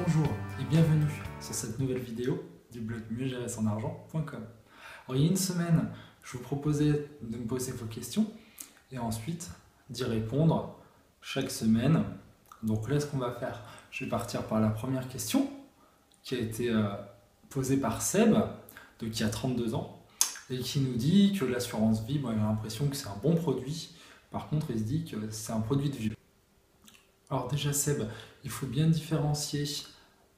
Bonjour et bienvenue sur cette nouvelle vidéo du blog mieuxgérersonargent.com. Alors, il y a une semaine, je vous proposais de me poser vos questions et ensuite d'y répondre chaque semaine. Donc là, ce qu'on va faire, je vais partir par la première question qui a été posée par Seb, qui a 32 ans, et qui nous dit que l'assurance vie, il a l'impression que c'est un bon produit. Par contre, il se dit que c'est un produit de vieux. Alors déjà Seb, il faut bien différencier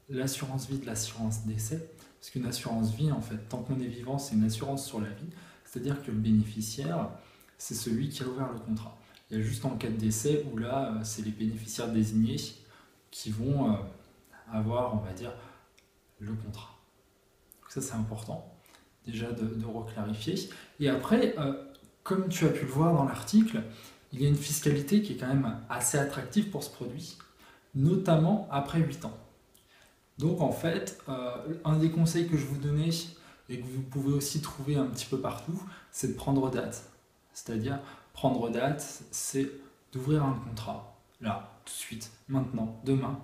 l'assurance vie de l'assurance décès, parce qu'une assurance vie, en fait, tant qu'on est vivant, c'est une assurance sur la vie, c'est-à-dire que le bénéficiaire, c'est celui qui a ouvert le contrat. Il y a juste en cas de décès où là, c'est les bénéficiaires désignés qui vont avoir, on va dire, le contrat. Donc ça, c'est important, déjà de reclarifier. Et après, comme tu as pu le voir dans l'article, il y a une fiscalité qui est quand même assez attractive pour ce produit, notamment après 8 ans. Donc en fait, un des conseils que je vous donnais et que vous pouvez aussi trouver un petit peu partout, c'est de prendre date. C'est-à-dire, prendre date, c'est d'ouvrir un contrat, là, tout de suite, maintenant, demain,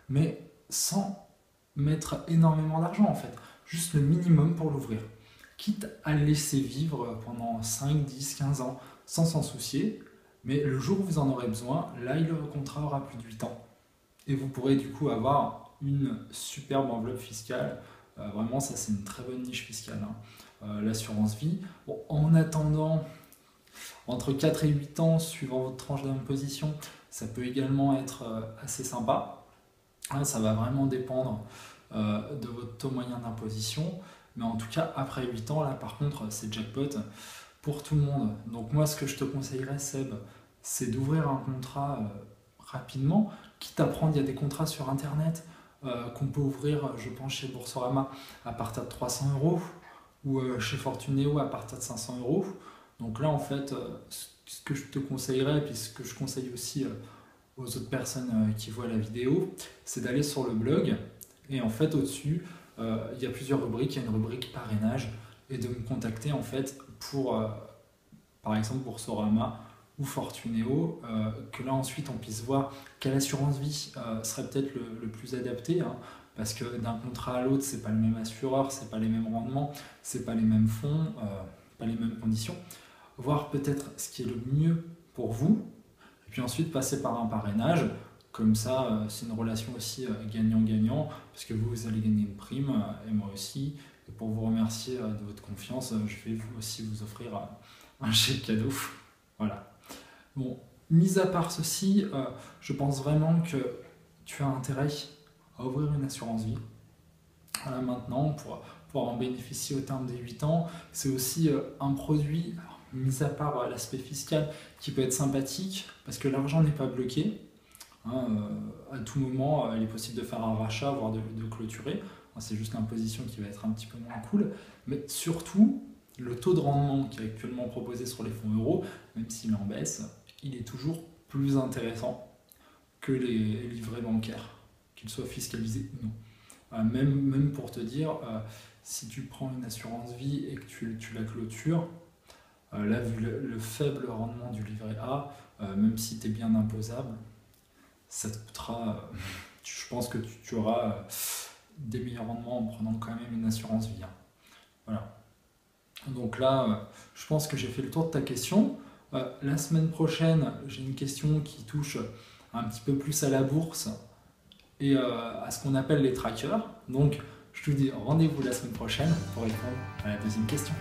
mais sans mettre énormément d'argent en fait, juste le minimum pour l'ouvrir. Quitte à le laisser vivre pendant 5, 10, 15 ans sans s'en soucier, mais le jour où vous en aurez besoin, là, le contrat aura plus de 8 ans. Et vous pourrez du coup avoir une superbe enveloppe fiscale. Vraiment, ça, c'est une très bonne niche fiscale, hein. L'assurance vie. Bon, en attendant, entre 4 et 8 ans, suivant votre tranche d'imposition, ça peut également être assez sympa. Ça va vraiment dépendre de votre taux moyen d'imposition. Mais en tout cas, après 8 ans, là, par contre, c'est jackpot pour tout le monde. Donc moi, ce que je te conseillerais, Seb, c'est d'ouvrir un contrat rapidement, quitte à prendre, il y a des contrats sur Internet qu'on peut ouvrir, je pense, chez Boursorama à partir de 300 € ou chez Fortunéo à partir de 500 €. Donc là, en fait, ce que je te conseillerais, et puis ce que je conseille aussi aux autres personnes qui voient la vidéo, c'est d'aller sur le blog et en fait, au-dessus, il y a plusieurs rubriques. Il y a une rubrique parrainage et de me contacter en fait pour, par exemple, Boursorama ou Fortunéo, que là ensuite on puisse voir quelle assurance vie serait peut-être le plus adapté, hein, parce que d'un contrat à l'autre, c'est pas le même assureur, c'est pas les mêmes rendements, c'est pas les mêmes fonds, pas les mêmes conditions. Voir peut-être ce qui est le mieux pour vous, et puis ensuite passer par un parrainage. Comme ça, c'est une relation aussi gagnant-gagnant, parce que vous allez gagner une prime, et moi aussi. Et pour vous remercier de votre confiance, je vais aussi vous offrir un chèque cadeau. Voilà. Bon, mis à part ceci, je pense vraiment que tu as intérêt à ouvrir une assurance vie. Voilà, maintenant, pour pouvoir en bénéficier au terme des 8 ans, c'est aussi un produit, alors, mis à part l'aspect fiscal, qui peut être sympathique, parce que l'argent n'est pas bloqué. À tout moment, il est possible de faire un rachat, voire de clôturer. C'est juste l'imposition qui va être un petit peu moins cool. Mais surtout, le taux de rendement qui est actuellement proposé sur les fonds euros, même s'il est en baisse, il est toujours plus intéressant que les livrets bancaires, qu'ils soient fiscalisés ou non. Même pour te dire, si tu prends une assurance vie et que tu la clôtures, là, vu le faible rendement du livret A, même si tu es bien imposable, ça te coûtera, je pense que tu auras des meilleurs rendements en prenant quand même une assurance vie. Voilà. Donc là, je pense que j'ai fait le tour de ta question. La semaine prochaine, j'ai une question qui touche un petit peu plus à la bourse et à ce qu'on appelle les trackers. Donc, je te dis rendez-vous la semaine prochaine pour répondre à la deuxième question.